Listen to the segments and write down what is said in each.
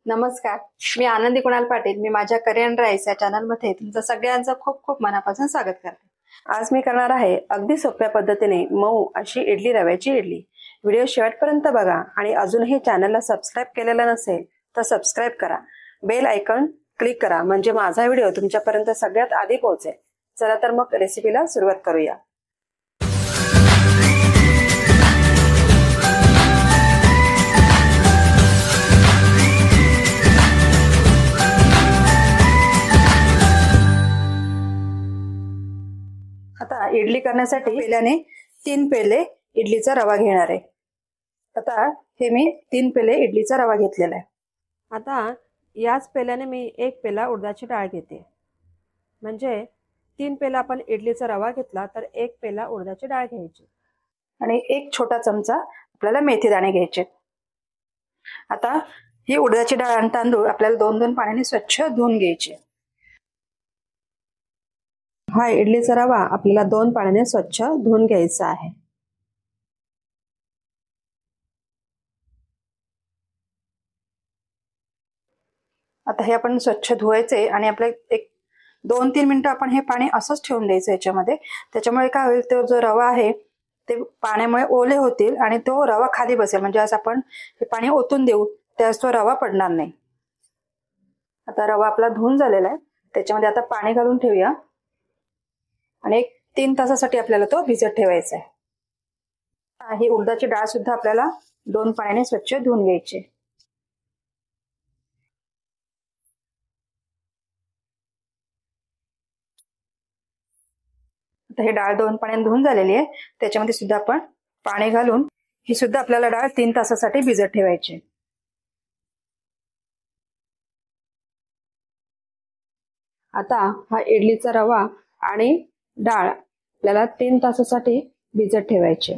नमस्कार, मी आनंदी कुणाल पाटील. मी माझ्या करिअर राईस या चॅनलमध्ये तुमचं सगळ्यांचं खूप खूप मनापासून स्वागत करते. आज मी करणार आहे अगदी सोप्या पद्धतीने मऊ अशी इडली, रव्याची इडली. व्हिडिओ शेवटपर्यंत बघा आणि अजूनही चॅनलला सबस्क्राईब केलेलं नसेल तर सबस्क्राईब करा. बेल आयकॉन क्लिक करा म्हणजे माझा व्हिडिओ तुमच्यापर्यंत सगळ्यात आधी पोहोचेल. चला तर मग रेसिपीला सुरुवात करूया. आता इडली करण्यासाठी पेल्याने 3 पेले इडलीचा रवा घेणार आहे. आता हे मी 3 पेले इडलीचा रवा घेतलेला आहे. आता याच पेल्याने मी 1 पेला उडदाची डाळ घेते. म्हणजे 3 पेला आपण इडलीचा रवा घेतला तर 1 पेला उडदाची डाळ घ्यायची आणि 1 छोटा चमचा आपल्याला मेथी दाणे घ्यायचे. आता ही उडदाची डाळ आणि तांदूळ आपल्याला 2-2 पाण्याने स्वच्छ धुवून घ्यायचे. हा इडलीचा रवा आपल्याला 2 पाण्याने स्वच्छ धुवून घ्यायचा आहे. आता हे आपण स्वच्छ धुवायचे आणि आपले 1-2-3 मिनिटं आपण हे पाणी असंच ठेवून द्यायचं याच्यामध्ये. त्याच्यामुळे काय होईल, तो जो रवा आहे ते पाण्यामुळे ओले होतील आणि तो रवा खाली बसेल. म्हणजे आज आपण हे पाणी ओतून देऊ त्यास तो रवा पडणार नाही. आता रवा आपला धुवून झालेला आहे. त्याच्यामध्ये आता पाणी घालून ठेवूया आणि 3 तासासाठी आपल्याला तो भिजत ठेवायचा आहे. ही उडदाची डाळ सुद्धा आपल्याला 2 पाण्याने स्वच्छ धुवून घ्यायची. आता ही डाळ 2 पाण्याने धुवून झालेली आहे. त्याच्यामध्ये सुद्धा आपण पाणी घालून ही सुद्धा आपल्याला डाळ 3 तासासाठी भिजत ठेवायची. आता हा इडलीचा रवा आणि डाळ आपल्याला 3 तासासाठी भिजत ठेवायचे.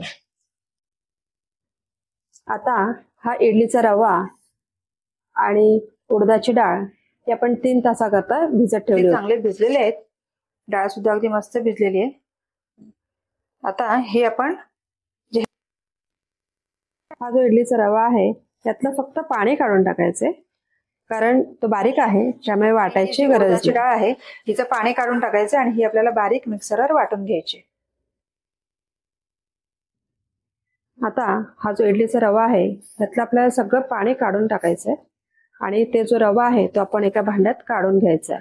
आता हा इडलीचा रवा आणि उडदाची डाळ हे आपण 3 तासाकरता भिजत ठेवले. चांगले भिजलेले आहेत. डाळ सुद्धा अगदी मस्त भिजलेली आहे. आता हे आपण हा जो इडलीचा रवा आहे त्यातलं फक्त पाणी काढून टाकायचे, कारण तो बारीक आहे त्यामुळे वाटायची गरज नाही. डाळ आहे हिचं पाणी काढून टाकायचं आणि ही आपल्याला बारीक मिक्सरवर वाटून घ्यायची. आता हा जो इडलीचा रवा आहे त्यातलं आपल्याला सगळं पाणी काढून टाकायचंय आणि ते जो रवा आहे तो आपण एका भांड्यात काढून घ्यायचा.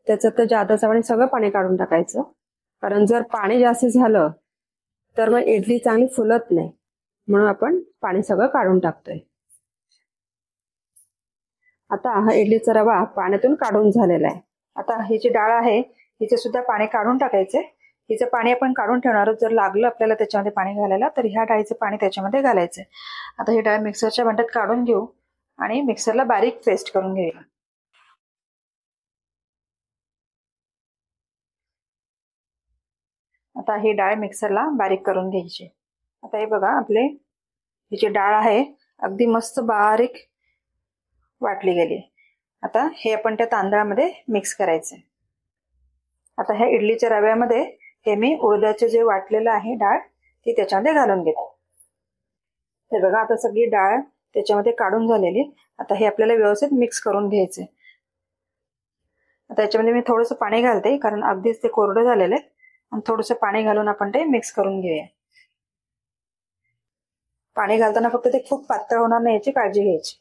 त्याचं तर जादाचं आणि सगळं पाणी काढून टाकायचं, कारण जर पाणी जास्त झालं तर मग इडली चांगली फुलत नाही, म्हणून आपण पाणी सगळं काढून टाकतोय. आता हा इडलीचा रवा पाण्यातून काढून झालेला आहे. आता ही जी डाळ आहे हिचे सुद्धा पाणी काढून टाकायचे. हिचं पाणी आपण काढून ठेवणार. जर लागलं आपल्याला त्याच्यामध्ये पाणी घालायला तर ह्या डाळीचं पाणी त्याच्यामध्ये घालायचं. आता ही डाळ मिक्सरच्या भांड्यात काढून घेऊ आणि मिक्सरला बारीक पेस्ट करून घेऊया. आता ही डाळ मिक्सरला बारीक करून घ्यायची. आता हे बघा, आपले ही जी डाळ आहे अगदी मस्त बारीक वाटली गेली. आता हे आपण त्या तांदळामध्ये मिक्स करायचं. आता ह्या इडलीच्या रव्यामध्ये हे मी उडदाचे जे वाटलेलं आहे डाळ ती त्याच्यामध्ये घालून घेते. हे बघा, आता सगळी डाळ त्याच्यामध्ये काढून झालेली. आता हे आपल्याला व्यवस्थित मिक्स करून घ्यायचे. आता याच्यामध्ये मी थोडंसं पाणी घालते, कारण अगदीच ते कोरडं झालेलं आहे. आणि थोडंसं पाणी घालून आपण ते मिक्स करून घेऊया. पाणी घालताना फक्त ते खूप पातळ होणार नाही याची काळजी घ्यायची.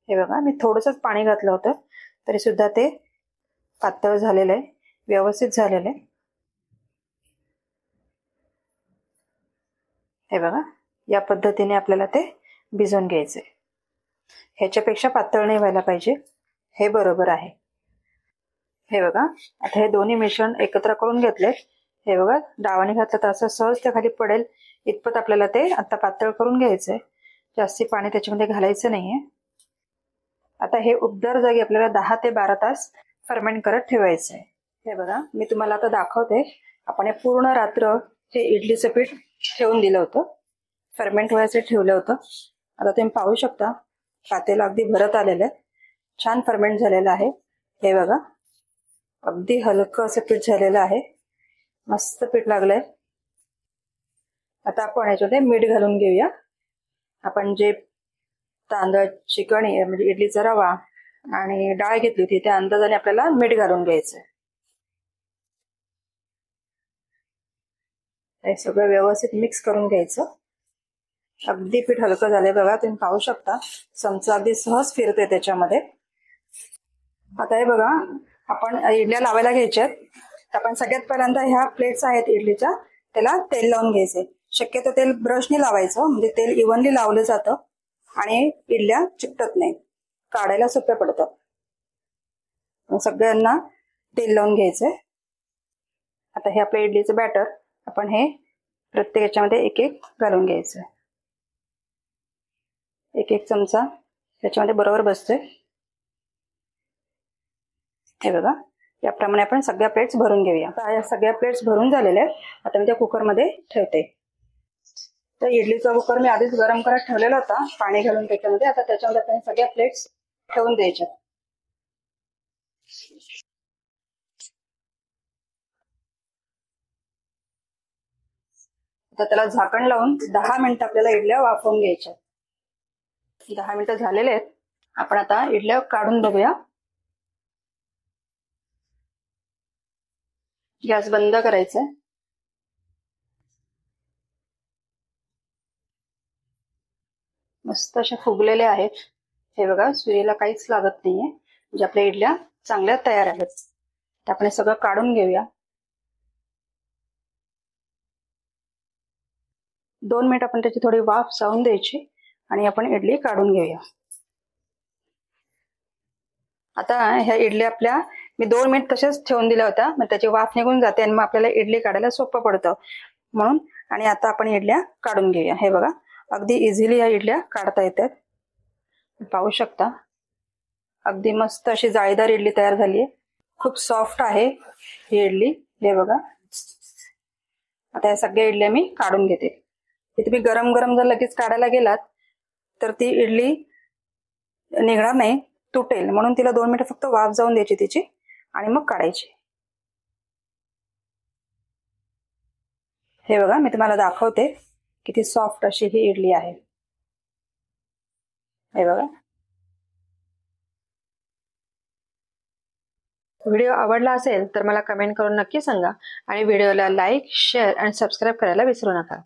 हे बघा, मी थोडंसंच पाणी घातलं होतं तरी सुद्धा ते पातळ झालेलं आहे, व्यवस्थित झालेलं आहे. हे बघा, या पद्धतीने आपल्याला ते भिजवून घ्यायचंय. ह्याच्यापेक्षा पातळ नाही व्हायला पाहिजे, हे बरोबर आहे. हे बघा, आता हे दोन्ही मिश्रण एकत्र करून घेतले. हे बघा, डावाने घातलं तर असं सहज त्या खाली पडेल इतपत आपल्याला ते आता पातळ करून घ्यायचंय. जास्ती पाणी त्याच्यामध्ये घालायचं नाहीये. आता हे उबदार जागी आपल्याला 10 ते 12 तास फर्मेंट करत ठेवायचंय. हे बघा, मी तुम्हाला आता दाखवते. आपण हे पूर्ण रात्र हे इडलीचं पीठ ठेवून दिलं होतं, फर्मेंट व्हायचं ठेवलं होतं. आता तुम्ही पाहू शकता पातेलं अगदी भरत आलेलं आहे, छान फर्मेंट झालेलं आहे. हे बघा, अगदी हलकं असं पीठ झालेलं आहे, मस्त पीठ लागलंय. आता आपण याच्यामध्ये मीठ घालून घेऊया. आपण जे तांदळाची कणी म्हणजे इडलीचा रवा आणि डाळ घेतली होती, त्या अंदाजाने आपल्याला मीठ घालून घ्यायचंय. हे सगळं व्यवस्थित मिक्स करून घ्यायचं. अगदी पीठ हलकं झालंय बघा, तुम्ही पाहू शकता चमचा अगदी सहज फिरते त्याच्यामध्ये. आता हे बघा, आपण इडल्या लावायला घ्यायच्यात. आपण सगळ्यात पहिल्यांदा ह्या प्लेट्स आहेत इडलीच्या, त्याला तेल लावून घ्यायचे. शक्यतो तेल ब्रशने लावायचं, म्हणजे तेल इव्हनली लावलं जातं आणि इडल्या चिकटत नाही, काढायला सोप्या पडतात. सगळ्यांना तेल लावून घ्यायचंय. आता हे आपलं इडलीचं बॅटर आपण हे प्रत्येक याच्यामध्ये एक एक घालून घ्यायचं. एक एक चमचा त्याच्यामध्ये बरोबर बसतोय. हे बघा, याप्रमाणे आपण सगळ्या प्लेट्स भरून घेऊया. आता या सगळ्या प्लेट्स भरून झालेल्या आहेत. आता मी त्या कुकरमध्ये ठेवते. तर इडलीचा कुकर मी आधीच गरम करत ठेवलेला होता पाणी घालून त्याच्यामध्ये. आता त्याच्यामध्ये आपण सगळ्या प्लेट्स ठेवून द्यायच्या. आता त्याला झाकण लावून 10 मिनिटं आपल्याला इडल्या वाफवून घ्यायच्या. 10 मिनिटं झालेले आहेत. आपण आता इडल्या काढून बघूया. गॅस बंद करायचा. मस्त अशा फुगलेल्या आहेत. हे बघा, सुरीला काहीच लागत नाहीये, म्हणजे आपल्या इडल्या चांगल्या तयार आहेत. तर आपण हे सगळं काढून घेऊया. 2 मिनिट आपण त्याची थोडी वाफ जाऊन द्यायची आणि आपण इडली काढून घेऊया. आता ह्या इडल्या आपल्या मी 2 मिनिट तशाच ठेवून दिल्या होत्या, मग त्याची वाफ निघून जाते आणि मग आपल्याला इडली काढायला सोपं पडतं म्हणून. आणि आता आपण इडल्या काढून घेऊया. हे बघा, अगदी इझिली या इडल्या काढता येतात. पाहू शकता, अगदी मस्त अशी जाळीदार इडली तयार झाली आहे. खूप सॉफ्ट आहे ही इडली. हे बघा, आता या सगळ्या इडल्या मी काढून घेते. तुम्ही गरम गरम जर लगेच काढायला गेलात तर ती इडली निघणार नाही, तुटेल. म्हणून तिला 2 मिनिटं फक्त वाफ जाऊन द्यायची तिची आणि मग काढायची. हे बघा, मी तुम्हाला दाखवते किती सॉफ्ट अशी ही इडली आहे. हे बघा. व्हिडिओ आवडला असेल तर मला कमेंट करून नक्की सांगा आणि व्हिडिओला लाईक, शेअर आणि सबस्क्राईब करायला विसरू नका.